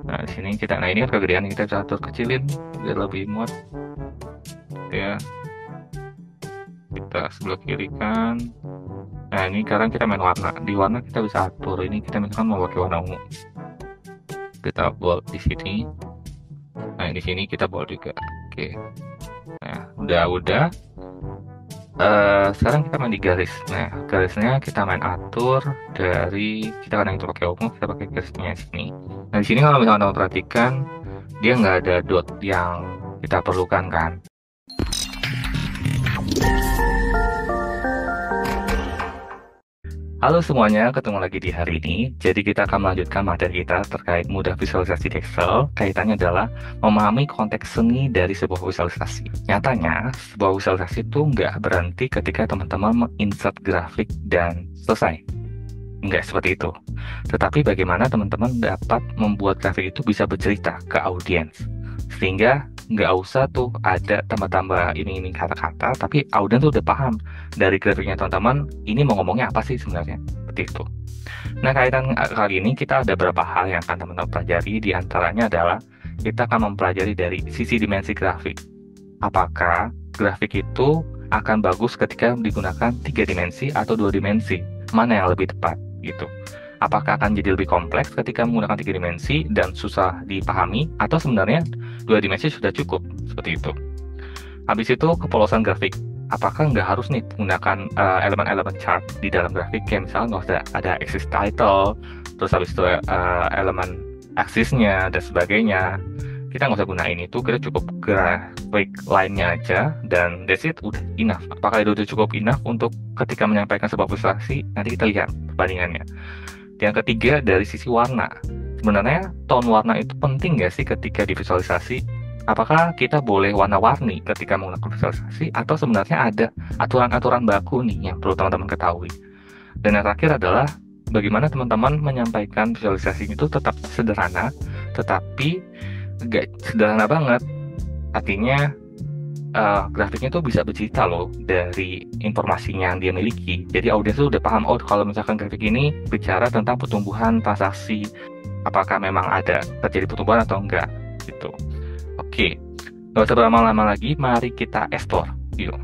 Nah, di sini kita, nah ini kan kegedean, kita bisa atur kecilin biar lebih muat ya. Kita sebelah kiri kan. Nah, ini sekarang kita main warna. Di warna kita bisa atur. Ini kita misalkan mau pakai warna ungu. Kita bold di sini. Nah, di sini kita bold juga. Oke. Nah, udah. Sekarang kita main di garis. Nah, garisnya kita main atur dari, kita kadang itu pakai ungu, kita pakai garisnya sini. Nah, di sini kalau misalnya teman perhatikan, dia nggak ada dot yang kita perlukan kan. Halo semuanya, ketemu lagi di hari ini. Jadi kita akan melanjutkan materi kita terkait mudah visualisasi di Excel. Kaitannya adalah memahami konteks seni dari sebuah visualisasi. Nyatanya, sebuah visualisasi itu nggak berhenti ketika teman-teman menginsert grafik dan selesai. Nggak seperti itu. Tetapi bagaimana teman-teman dapat membuat grafik itu bisa bercerita ke audiens. Sehingga nggak usah tuh ada tambah-tambah ini kata-kata, tapi audiens tuh udah paham dari grafiknya teman-teman, ini mau ngomongnya apa sih sebenarnya, seperti itu. Nah, kaitan kali ini kita ada beberapa hal yang akan teman-teman pelajari, di antaranya adalah kita akan mempelajari dari sisi dimensi grafik. Apakah grafik itu akan bagus ketika digunakan 3 dimensi atau 2 dimensi? Mana yang lebih tepat gitu? Apakah akan jadi lebih kompleks ketika menggunakan 3 dimensi dan susah dipahami, atau sebenarnya 2 dimensi sudah cukup, seperti itu. Habis itu kepolosan grafik. Apakah nggak harus nih menggunakan elemen-elemen chart di dalam grafik, kayak misalnya nggak usah ada axis title, terus habis itu elemen axisnya dan sebagainya. Kita nggak usah gunain itu, kita cukup grafik line-nya aja, dan that's it, udah enough. Apakah itu udah cukup enough untuk ketika menyampaikan sebuah visualisasi? Nanti kita lihat perbandingannya. Yang ketiga, dari sisi warna. Sebenarnya tone warna itu penting nggak sih ketika divisualisasi? Apakah kita boleh warna-warni ketika menggunakan visualisasi, atau sebenarnya ada aturan-aturan baku nih yang perlu teman-teman ketahui? Dan yang terakhir adalah bagaimana teman-teman menyampaikan visualisasi itu tetap sederhana, tetapi nggak sederhana banget. Artinya grafiknya tuh bisa bercerita loh dari informasinya yang dia miliki. Jadi audiens tuh udah paham, oh kalau misalkan grafik ini bicara tentang pertumbuhan transaksi, apakah memang ada terjadi pertumbuhan atau enggak gitu. Oke, nggak usah berlama-lama lagi, mari kita explore. Yuk.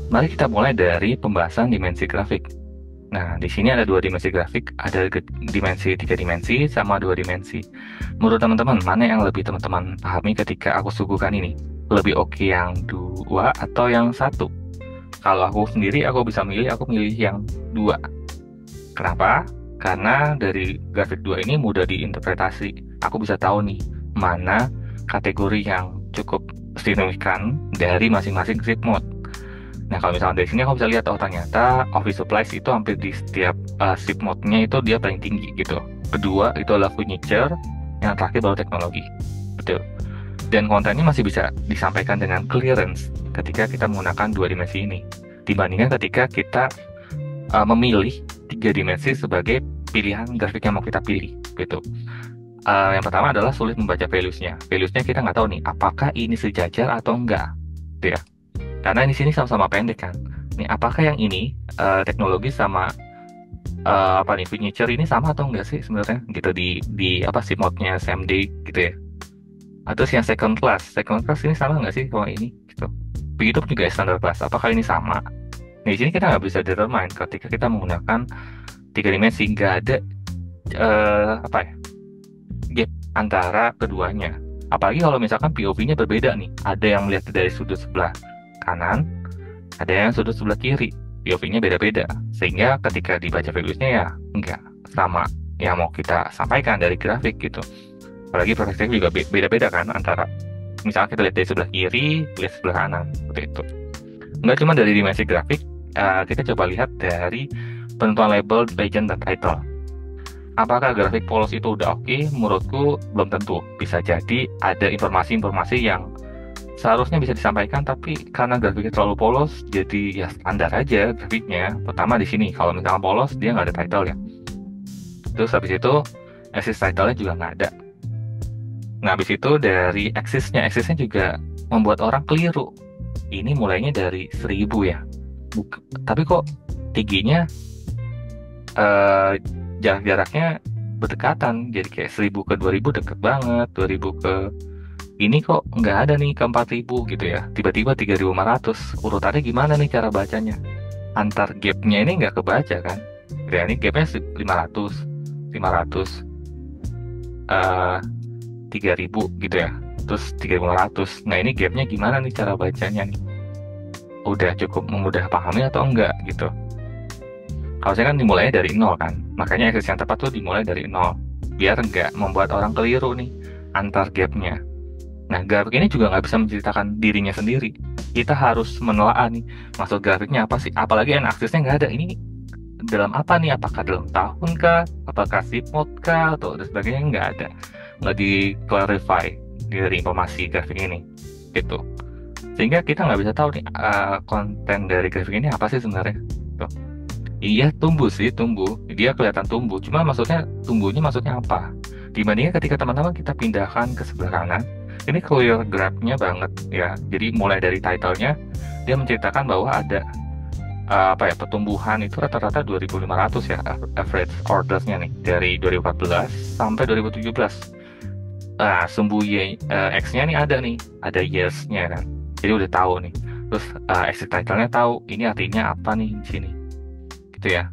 Mari kita mulai dari pembahasan dimensi grafik. Nah, di sini ada 2 dimensi grafik, ada dimensi 3 dimensi sama 2 dimensi. Menurut teman-teman, mana yang lebih teman-teman pahami ketika aku suguhkan ini? Lebih oke yang 2 atau yang 1? Kalau aku sendiri, aku milih yang 2. Kenapa? Karena dari grafik 2 ini mudah diinterpretasi. Aku bisa tahu nih, mana kategori yang cukup signifikan dari masing-masing shape mode. Nah, kalau misalnya dari sini aku bisa lihat, oh ternyata office supplies itu hampir di setiap shape mode-nya itu dia paling tinggi gitu. Kedua itu adalah furniture, yang terakhir baru teknologi. Betul. Dan kontennya masih bisa disampaikan dengan clearance ketika kita menggunakan 2 dimensi ini, dibandingkan ketika kita memilih 3 dimensi sebagai pilihan grafik yang mau kita pilih gitu. Yang pertama adalah sulit membaca values-nya. Values-nya kita nggak tahu nih, apakah ini sejajar atau enggak gitu ya. Karena di sini sama-sama pendek kan. Nih, apakah yang ini teknologi sama furniture ini sama atau enggak sih sebenarnya gitu di shape mode-nya SMD gitu ya. Atau yang second class ini sama nggak sih kalau ini gitu. Begitu juga standar class, apakah ini sama? Nah, di sini kita nggak bisa determine ketika kita menggunakan 3 dimensi, nggak ada gap antara keduanya. Apalagi kalau misalkan POV-nya berbeda nih, ada yang melihat dari sudut sebelah kanan, ada yang sudut sebelah kiri, POV-nya beda-beda, sehingga ketika dibaca values-nya ya nggak sama yang mau kita sampaikan dari grafik gitu. Apalagi perspektif juga beda-beda kan, antara misalnya kita lihat dari sebelah kiri, lihat sebelah kanan, seperti itu. Nggak cuma dari dimensi grafik, kita coba lihat dari penentuan label, legend, dan title. Apakah grafik polos itu udah oke? Menurutku belum tentu. Bisa jadi ada informasi-informasi yang seharusnya bisa disampaikan, tapi karena grafiknya terlalu polos, jadi ya standar aja grafiknya. Pertama di sini, kalau misalnya polos, dia nggak ada title ya. Terus habis itu, axis title-nya juga nggak ada. Nah, habis itu dari axisnya juga membuat orang keliru. Ini mulainya dari 1000 ya. Tapi kok tingginya jarak-jaraknya berdekatan, jadi kayak 1000 ke 2000 deket banget, 2000 ke ini kok nggak ada nih ke 4000 gitu ya, tiba-tiba 3500. Urutannya gimana nih cara bacanya? Antar gapnya ini nggak kebaca kan, ya ini gapnya 500, 500, eh 3000 gitu ya, terus 3500. Nah ini gapnya gimana nih cara bacanya nih, udah cukup memudah pahami atau enggak gitu. Kalau saya kan dimulainya dari nol kan, makanya eksis yang tepat tuh dimulai dari nol, biar nggak membuat orang keliru nih antar gapnya. Nah, grafik ini juga nggak bisa menceritakan dirinya sendiri. Kita harus menelaah nih, maksud grafiknya apa sih? Apalagi aksesnya nggak ada. Ini dalam apa nih? Apakah dalam tahun kah? Apakah zip mode kah? Atau dan sebagainya, nggak ada. Nggak di-clarify dari informasi grafik ini. Gitu. Sehingga kita nggak bisa tahu nih, konten dari grafik ini apa sih sebenarnya. Tuh. Iya, tumbuh sih, tumbuh. Dia kelihatan tumbuh. Cuma maksudnya, tumbuhnya maksudnya apa? Dibandingkan ketika teman-teman kita pindahkan ke sebelah kanan, ini clear graph-nya banget ya. Jadi mulai dari title-nya, dia menceritakan bahwa ada pertumbuhan itu rata-rata 2500 ya, average orders-nya nih dari 2014 sampai 2017. Nah, sumbu X-nya nih, ada years-nya kan. Jadi udah tahu nih. Terus exit title-nya tahu ini artinya apa nih di sini. Gitu ya.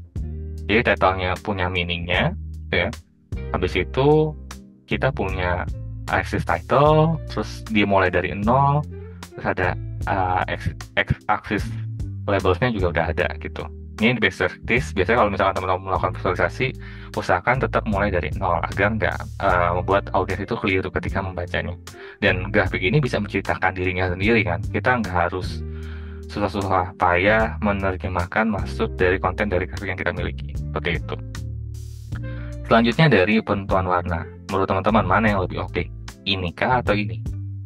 Jadi title-nya punya meaning-nya, gitu ya. Habis itu kita punya axis title, terus dia mulai dari nol, terus ada axis labelsnya juga udah ada gitu. Ini best practice. Biasanya kalau misalkan teman-teman melakukan visualisasi, usahakan tetap mulai dari nol agar nggak membuat audiens itu keliru ketika membacanya. Dan grafik ini bisa menceritakan dirinya sendiri kan. Kita nggak harus susah-susah payah menerjemahkan maksud dari konten dari grafik yang kita miliki. Seperti itu. Selanjutnya dari penentuan warna. Menurut teman-teman mana yang lebih oke? Ini kah atau ini?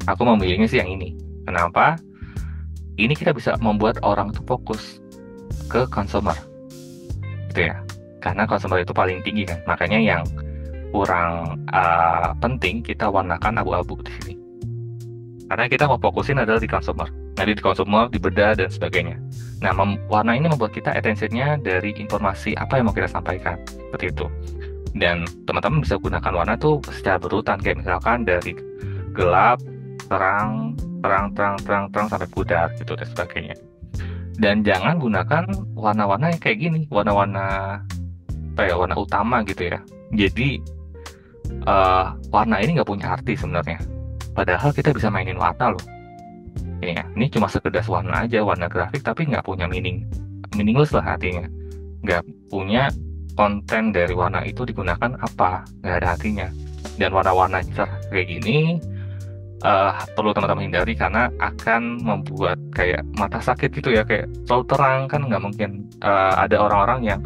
Aku memilihnya sih yang ini. Kenapa? Ini kita bisa membuat orang itu fokus ke consumer. Gitu ya. Karena consumer itu paling tinggi kan. Makanya yang kurang penting kita warnakan abu-abu di sini. Karena kita mau fokusin adalah di consumer. Nanti di consumer, di beda dan sebagainya. Nah, warna ini membuat kita attention-nya dari informasi apa yang mau kita sampaikan. Seperti itu. Dan teman-teman bisa gunakan warna tuh secara berurutan, kayak misalkan dari gelap, terang, sampai pudar gitu dan sebagainya. Dan jangan gunakan warna-warna yang kayak gini, warna-warna warna utama gitu ya. Jadi warna ini nggak punya arti sebenarnya. Padahal kita bisa mainin warna loh. Ini cuma sekedar warna aja, warna grafik, tapi nggak punya meaningless lah artinya. Nggak punya konten dari warna itu digunakan apa, nggak ada artinya. Dan warna-warna kayak gini perlu teman-teman hindari karena akan membuat kayak mata sakit gitu ya, kayak terlalu terang kan nggak mungkin. Ada orang-orang yang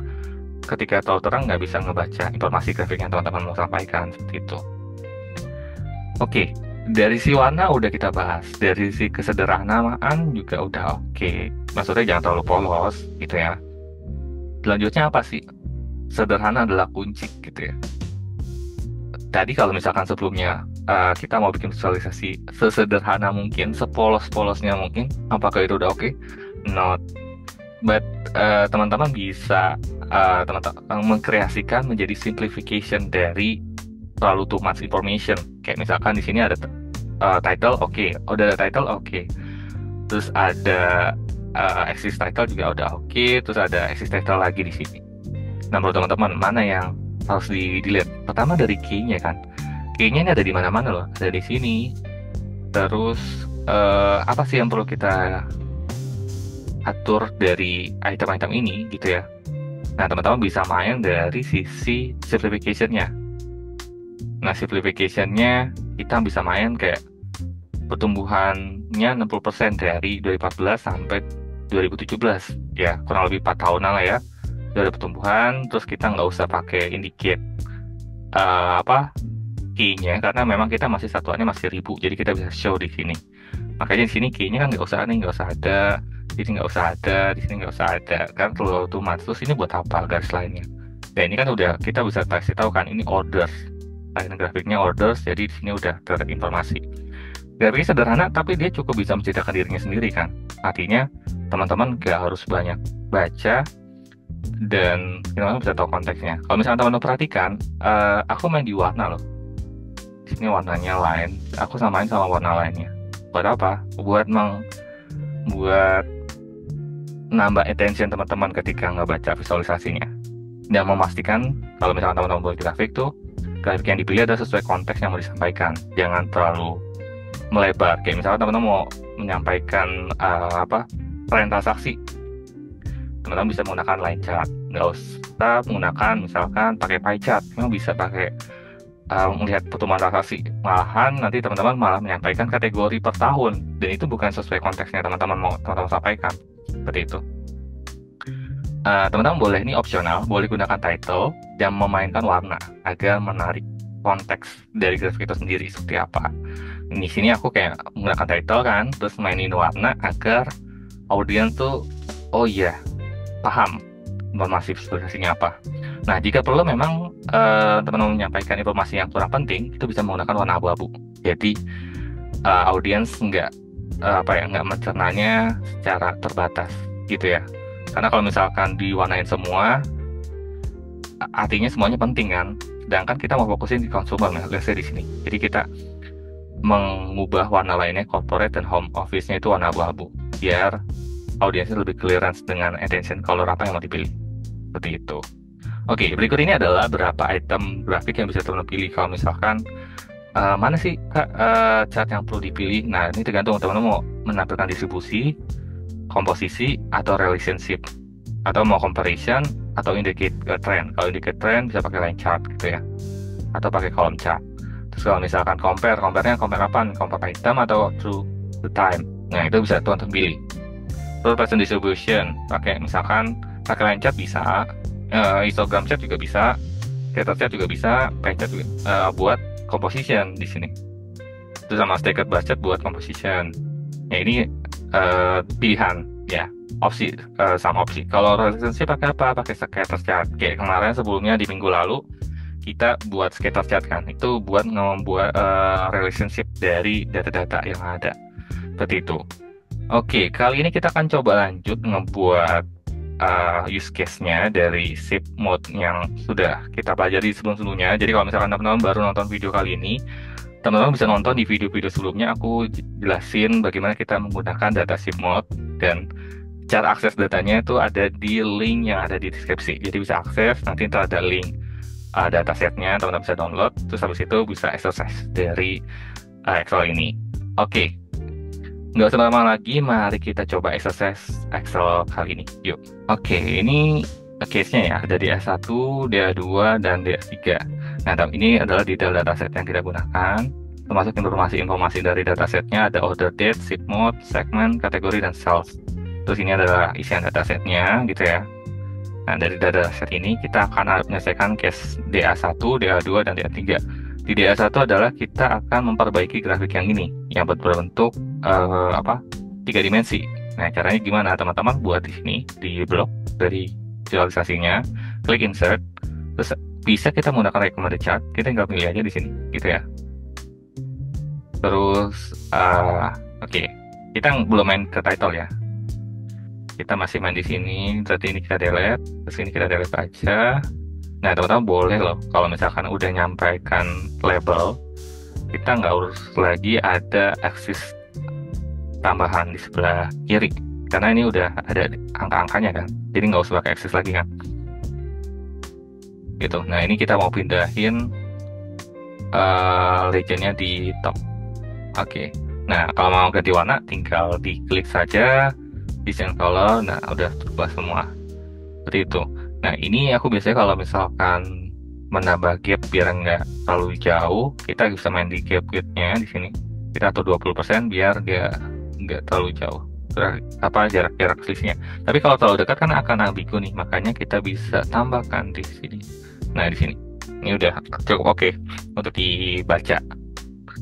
ketika terlalu terang nggak bisa ngebaca informasi grafik yang teman-teman mau sampaikan, seperti itu. Oke, dari si warna udah kita bahas, dari si kesederhanaan juga udah oke. Maksudnya jangan terlalu polos gitu ya. Selanjutnya apa sih? Sederhana adalah kunci gitu ya. Tadi kalau misalkan sebelumnya kita mau bikin visualisasi sesederhana mungkin, sepolos-polosnya mungkin, apakah itu udah oke? Not. But teman-teman bisa mengkreasikan menjadi simplification dari terlalu too much information. Kayak misalkan di sini ada title, oke. Udah ada title, oke. Terus ada axis title juga udah oke. Terus ada axis title lagi di sini. Nah, menurut teman-teman mana yang harus dilihat? Pertama dari key-nya kan. Key-nya ini ada di mana-mana loh. Ada di sini. Terus apa sih yang perlu kita atur dari item-item ini gitu ya. Nah, teman-teman bisa main dari sisi simplification-nya. Nah, simplification-nya kita bisa main kayak pertumbuhannya 60% dari 2014 sampai 2017 ya, kurang lebih 4 tahunan lah ya. Dari pertumbuhan, terus kita nggak usah pakai indicate key-nya karena memang kita masih satuannya masih 1000, jadi kita bisa show di sini. Makanya di sini key-nya kan nggak usah ada, di sini nggak usah ada, di sini nggak usah ada, kan terlalu otomatis. Terus ini buat apa garis lainnya? Dan ini kan udah kita bisa kasih tahu kan ini orders, line grafiknya orders, jadi di sini udah terinformasi. Grafiknya sederhana, tapi dia cukup bisa menceritakan dirinya sendiri kan. Artinya teman-teman nggak harus banyak baca dan teman-teman bisa tahu konteksnya. Kalau misalnya teman-teman perhatikan, aku main di warna loh. Di sini warnanya lain, aku samain sama warna lainnya. Buat apa? Buat nambah attention teman-teman ketika ngebaca visualisasinya. Dan memastikan kalau misalnya teman-teman buat grafik tuh, grafik yang dipilih adalah sesuai konteks yang mau disampaikan. Jangan terlalu melebar. Kayak misalnya teman-teman mau menyampaikan tren transaksi, teman-teman bisa menggunakan line chart. Nggak usah menggunakan misalkan pakai pie chart. Memang bisa pakai melihat pertumbuhan transaksi. Malahan nanti teman-teman malah menyampaikan kategori per tahun, dan itu bukan sesuai konteksnya teman-teman mau teman-teman sampaikan. Seperti itu. Teman-teman boleh, ini opsional, boleh gunakan title dan memainkan warna agar menarik konteks dari grafik itu sendiri seperti apa. Di sini aku kayak menggunakan title kan, terus mainin warna agar audiens tuh oh iya paham informasi visualisasinya apa. Nah, jika perlu memang teman-teman menyampaikan informasi yang kurang penting, itu bisa menggunakan warna abu-abu. Jadi audiens nggak mencernanya secara terbatas gitu ya. Karena kalau misalkan diwarnain semua, artinya semuanya penting kan. Sedangkan kita mau fokusin di konsumer, nah, let's say di sini. Jadi kita mengubah warna lainnya, corporate dan home office-nya itu warna abu-abu, biar audiensnya lebih clearance dengan attention color apa yang mau dipilih. Seperti itu. Oke, berikut ini adalah beberapa item grafik yang bisa teman-teman pilih. Kalau misalkan mana sih chart yang perlu dipilih? Nah, ini tergantung teman-teman mau menampilkan distribusi, komposisi, atau relationship, atau mau comparison, atau indicate trend. Kalau indicate trend bisa pakai line chart gitu ya, atau pakai column chart. Terus kalau misalkan compare-nya compare apa? Compare item atau through the time. Nah, itu bisa teman-teman pilih. Terus present distribution, misalkan pakai line chart bisa, histogram chart juga bisa, scatter chart juga bisa, pie chart juga buat composition di sini. Terus sama staggered bar chart buat composition. Ya, ini pilihan ya, opsi, sama opsi. Kalau relationship pakai apa? Pakai scatter chart. Kayak kemarin sebelumnya di minggu lalu kita buat scatter chart kan, itu buat membuat relationship dari data-data yang ada. Seperti itu. Oke, kali ini kita akan coba lanjut ngebuat use case-nya dari shape mode yang sudah kita pelajari sebelum-sebelumnya. Jadi kalau misalkan teman-teman baru nonton video kali ini, teman-teman bisa nonton di video-video sebelumnya, aku jelasin bagaimana kita menggunakan data shape mode, dan cara akses datanya itu ada di link yang ada di deskripsi. Jadi bisa akses, nanti itu ada link datasetnya, teman-teman bisa download, terus habis itu bisa exercise dari Excel ini. Oke, nggak usah lama lagi, mari kita coba exercise Excel kali ini. Yuk. Oke, ini case-nya ya, ada di S1, DA2, dan DA3. Nah, ini adalah detail dataset yang kita gunakan, termasuk informasi-informasi dari datasetnya, ada order date, ship mode, segment, kategori, dan sales. Terus ini adalah isian datasetnya gitu ya. Nah, dari dataset ini kita akan menyelesaikan case DA1, DA2, dan DA3. Di DA1 adalah kita akan memperbaiki grafik yang ini, yang berbentuk 3 dimensi. Nah, caranya gimana teman-teman? Buat di sini, di blok dari visualisasinya, klik insert, terus bisa kita menggunakan recommended chart, kita tinggal pilih aja di sini gitu ya. Terus oke, kita belum main ke title ya, kita masih main di sini. Berarti ini kita delete, terus ini kita delete aja. Nah, teman-teman boleh loh kalau misalkan udah nyampaikan label, kita nggak urus lagi ada aksis tambahan di sebelah kiri, karena ini udah ada angka-angkanya kan, jadi nggak usah pakai aksis lagi kan gitu. Nah, ini kita mau pindahin legendnya di top. Oke. Nah, kalau mau ganti warna tinggal diklik saja design color. Nah, udah berubah semua seperti itu. Nah, ini aku biasanya kalau misalkan menambah gap biar nggak terlalu jauh, kita bisa main di gap width-nya di sini. Kita atur 20% biar dia nggak terlalu jauh. Jarak selisihnya. Tapi kalau terlalu dekat kan akan ambigu nih, makanya kita bisa tambahkan di sini. Nah, di sini. Ini udah cukup oke untuk dibaca.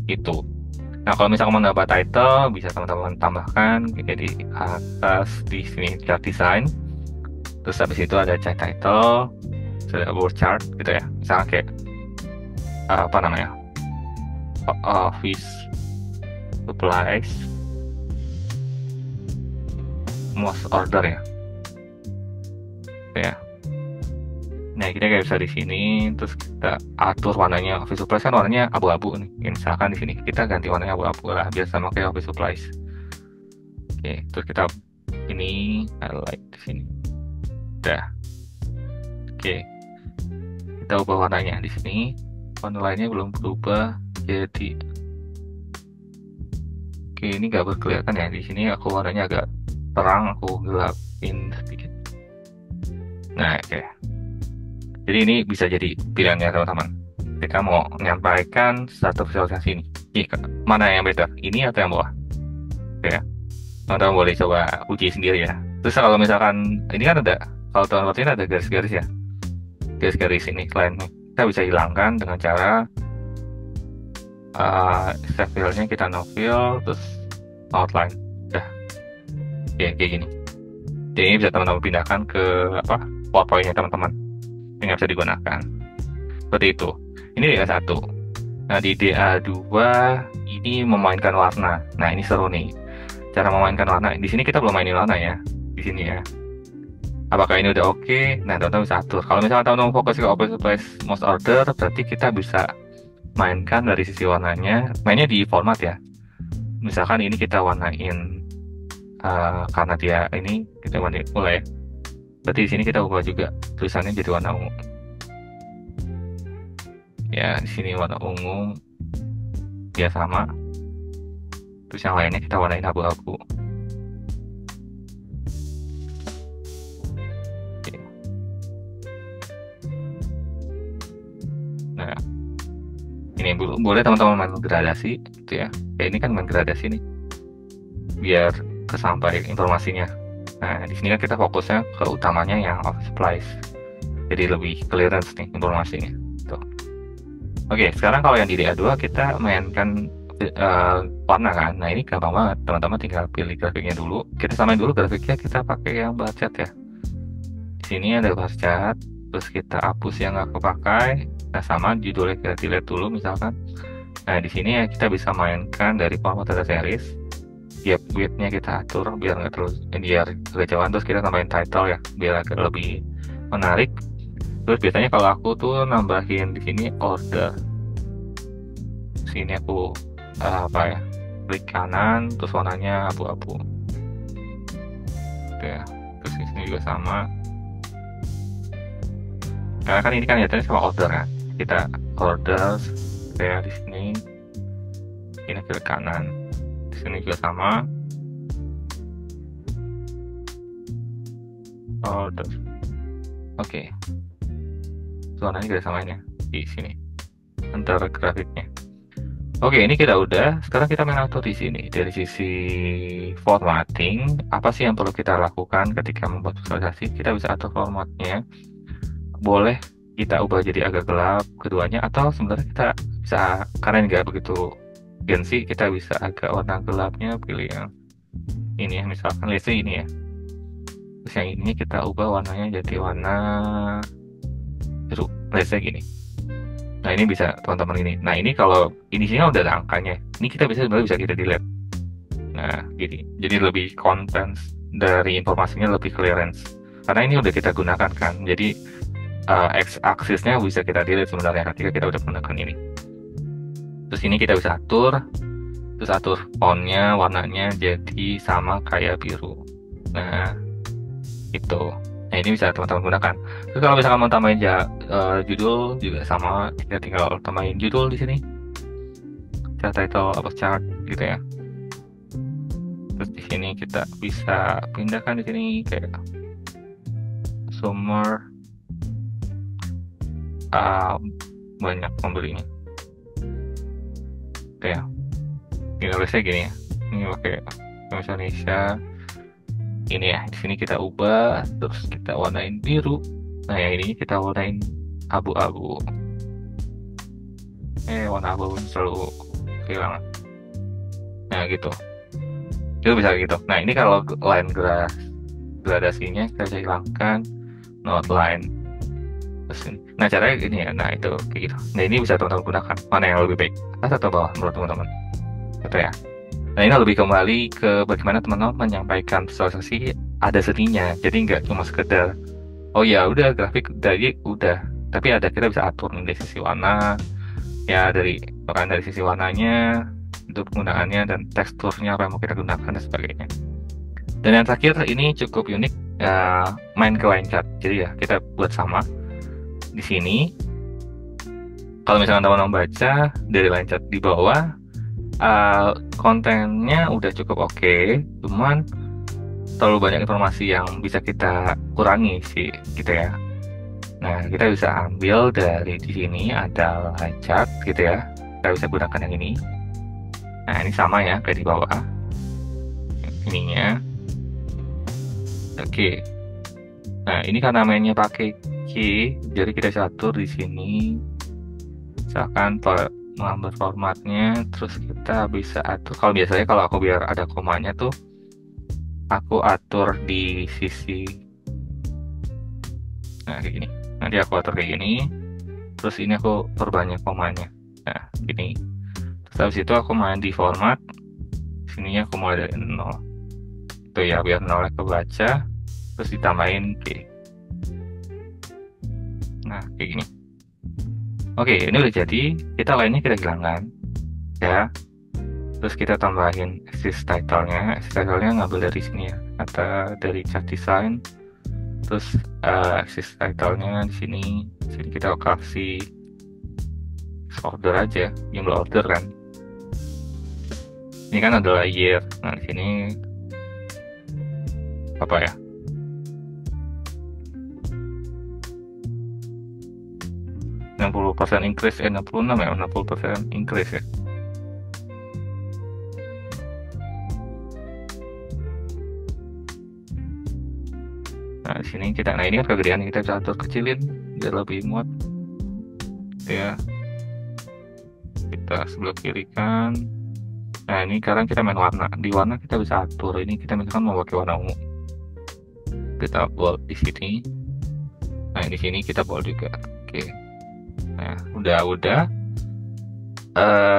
Itu. Nah, kalau misalkan mau nambah title, bisa teman-teman tambahkan kayak di atas di sini chart design. Terus habis itu ada chart title, ada word chart gitu ya. Misalnya kayak office supplies most order ya. Gitu ya. Nah, kita kayak bisa di sini, terus kita atur warnanya. Office Supplies kan warnanya abu-abu nih. Ya, misalkan di sini kita ganti warnanya abu-abu lah, biar sama kayak Office Supplies. Oke, terus kita ini highlight di sini. Udah. Oke, kita ubah warnanya di sini. Warna lainnya belum berubah, jadi oke, ini nggak berkelihatan ya. Di sini aku warnanya agak terang, aku gelapin sedikit. Nah, oke. Jadi ini bisa jadi pilihannya teman-teman. Kita mau menyampaikan satu visualisasi ini. Mana yang better? Ini atau yang bawah? Oke ya. Teman-teman boleh coba uji sendiri ya. Terus kalau misalkan ini kan ada, kalau teman-teman ini ada garis-garis ya. Garis-garis ini selain kita bisa hilangkan dengan cara save filenya kita no fill, terus outline. Udah. Oke, kayak gini. Jadi ini bisa teman-teman pindahkan ke PowerPoint-nya teman-teman. Yang bisa digunakan. Seperti itu. Ini DA1. Nah, di DA2 ini memainkan warna. Nah, ini seru nih. Cara memainkan warna. Di sini kita belum mainin warna ya. Di sini ya. Apakah ini udah oke? Nah, teman-teman bisa atur. Kalau misalnya teman-teman fokus ke Office Supplies Most Order, berarti kita bisa mainkan dari sisi warnanya. Mainnya di format ya. Misalkan ini kita warnain karena dia ini kita mulai. Berarti di sini kita ubah juga tulisannya jadi warna ungu. Ya, di sini warna ungu dia sama. Terus yang lainnya kita warnain abu-abu. Oke. Nah, ini boleh teman-teman main gradasi, gitu ya. Kayak ini kan main gradasi nih, biar kesampai informasinya. Nah, di sini kan kita fokusnya ke utamanya yang Office Supplies. Jadi lebih clearance nih informasinya. Tuh. Oke, sekarang kalau yang di DA2 kita mainkan warna kan. Nah, ini gampang banget. Teman-teman tinggal pilih grafiknya dulu. Kita samain dulu grafiknya, kita pakai yang bar chart ya. Di sini ada bar chart, terus kita hapus yang nggak kepakai. Nah, sama judulnya kita delete dulu misalkan. Nah, di sini ya kita bisa mainkan dari format data series. Gap width-nya kita atur biar nggak terus biar kejauhan, terus kita tambahin title ya biar agak lebih menarik. Terus biasanya kalau aku tuh nambahin di sini order. Sini aku klik kanan, terus warnanya abu-abu. Ya, terus di sini juga sama. Karena kan ini kan ya sama order kan. Kita order kayak di sini. Ini klik kanan. Sini juga sama. Order. Oke. Warnanya juga samain ya di sini antara grafiknya. Oke, ini kita udah. Sekarang kita main auto di sini. Dari sisi formatting, apa sih yang perlu kita lakukan ketika membuat visualisasi? Kita bisa atur formatnya. Boleh kita ubah jadi agak gelap keduanya, atau sebenarnya kita bisa, karena nggak begitu Gensy, kita bisa agak warna gelapnya pilih yang ini ya, misalkan let's say ini ya. Terus yang ini kita ubah warnanya jadi warna biru, let's say gini. Nah, ini bisa teman-teman ini. Nah, ini kalau ini sini udah ada angkanya, ini kita sebenarnya bisa kita delete. Nah, gini. Jadi lebih contents dari informasinya lebih clearance. Karena ini udah kita gunakan kan. Jadi x-axisnya bisa kita delete sebenarnya ketika kita udah menggunakan ini. Terus ini kita bisa atur, terus atur fontnya, warnanya jadi sama kayak biru. Nah, itu. Nah, ini bisa teman-teman gunakan. Terus kalau misalkan mau tambahin judul juga sama, kita tinggal tambahin judul di sini. Title apa chart gitu ya. Terus di sini kita bisa pindahkan di sini kayak sumber banyak pembelinya. Kayak ini tulisnya gini ya, ini pakai bahasa Indonesia ini ya. Di sini kita ubah, terus kita warnain biru. Nah, yang ini kita warnain abu-abu. Warna abu selalu kehilangan. Nah, gitu. Itu bisa gitu. Nah, ini kalau line gradasinya kita bisa hilangkan, not line. Terus ini. Nah, caranya gini ya. Nah, itu kayak gitu. Nah, ini bisa teman-teman gunakan. Mana yang lebih baik? Atas atau bawah menurut teman-teman? Gitu ya. Nah, ini lebih kembali ke bagaimana teman-teman menyampaikan visualisasi ada seninya. Jadi nggak cuma sekedar Oh ya, udah grafik dari udah. Tapi ada kita bisa atur nih dari sisi warna, ya dari sisi warnanya, untuk penggunaannya dan teksturnya apa yang mau kita gunakan dan sebagainya. Dan yang terakhir ini cukup unik, main ke line chart. Jadi ya kita buat sama di sini. Kalau misalnya teman-teman baca dari line chart di bawah, kontennya udah cukup oke, cuman terlalu banyak informasi yang bisa kita kurangi sih gitu ya. Nah, kita bisa ambil dari di sini ada line chart gitu ya. Kita bisa gunakan yang ini. Nah, ini sama ya kayak di bawah ininya. Oke. Nah, ini karena mainnya pakai key, jadi kita bisa atur di sini. Misalkan mengambil formatnya, terus kita bisa atur. Kalau biasanya kalau aku biar ada komanya tuh, aku atur di sisi. Nah, kayak gini. Nanti aku atur kayak gini. Terus ini aku perbanyak komanya. Nah, gini. Terus habis itu aku main di format. Sininya aku mulai dari 0. Itu ya, biar 0 kebaca. Terus ditambahin G. Nah, kayak gini. Oke, ini udah jadi. Kita lainnya kita hilangkan. Ya. Terus kita tambahin axis title-nya. Axis title-nya ngambil dari sini ya. Atau dari chart design. Terus axis title-nya di sini. Sini kita kasih order aja, jumlah order kan. Ini kan adalah year. Nah, di sini apa ya? %, increase 66 ya, 60% increase ya. Nah, di sini nah ini kan kegedean, kita bisa atur kecilin biar lebih muat. Ya. Kita sebelah kiri kan. Nah, ini sekarang kita main warna. Di warna kita bisa atur. Ini kita misalkan mau pakai warna ungu. Kita bold di sini. Nah, di sini kita bold juga. Oke. Nah, udah.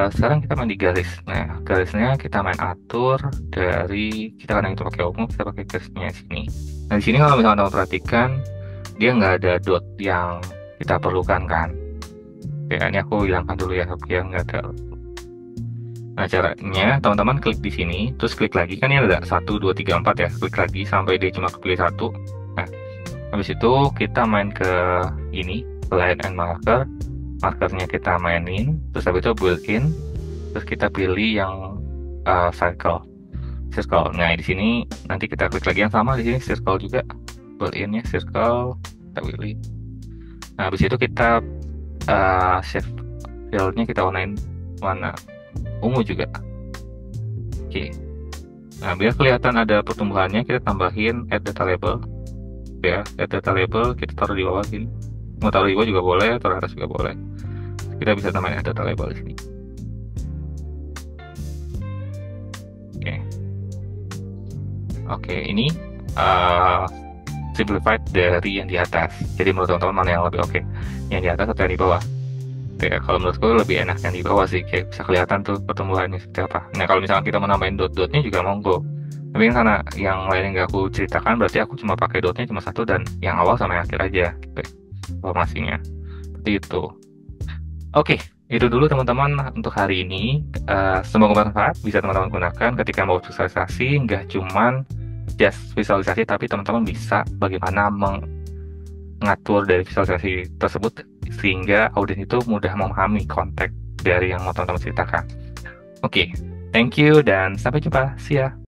Sekarang kita main di garis. Nah, garisnya kita main atur dari kita kadang itu pakai ungu, kita pakai garisnya sini. Nah, di sini kalau misalnya teman perhatikan, dia nggak ada dot yang kita perlukan kan. Ya, ini aku hilangkan dulu ya, biar nggak ada. Nah, caranya teman-teman klik di sini, terus klik lagi, kan ini ada 1, 2, 3, 4 ya, klik lagi sampai dia cuma kepilih 1. Nah, habis itu kita main ke ini, line and marker, markernya kita mainin, terus habis itu build in, terus kita pilih yang circle. Nah, di sini nanti kita klik lagi yang sama di sini, circle juga, build innya circle, kita pilih. Nah, habis itu kita save file-nya kita warnain warna ungu juga. Oke. Nah, biar kelihatan ada pertumbuhannya, kita tambahin add data label. Ya, add data label kita taruh di bawah sini. Mau taruh di bawah juga boleh, taruh atas juga boleh. Kita bisa tambahin add data label di sini. Oke, ini simplified dari yang di atas. Jadi menurut teman-teman mana yang lebih oke? Yang di atas atau yang di bawah? Ya, kalau menurutku lebih enak yang di bawah sih, kayak bisa kelihatan tuh pertumbuhannya seperti apa. Nah, kalau misalnya kita mau nambahin dot-dotnya juga monggo. Tapi karena yang lain yang gak aku ceritakan, berarti aku cuma pakai dotnya cuma satu dan yang awal sama yang akhir aja gitu, informasinya. Seperti itu. Oke, itu dulu teman-teman untuk hari ini. Semoga bermanfaat, bisa teman-teman gunakan ketika mau visualisasi, nggak cuman just visualisasi, tapi teman-teman bisa bagaimana mengatur dari visualisasi tersebut sehingga audiens itu mudah memahami konteks dari yang mau teman-teman ceritakan. Oke, thank you dan sampai jumpa. See ya.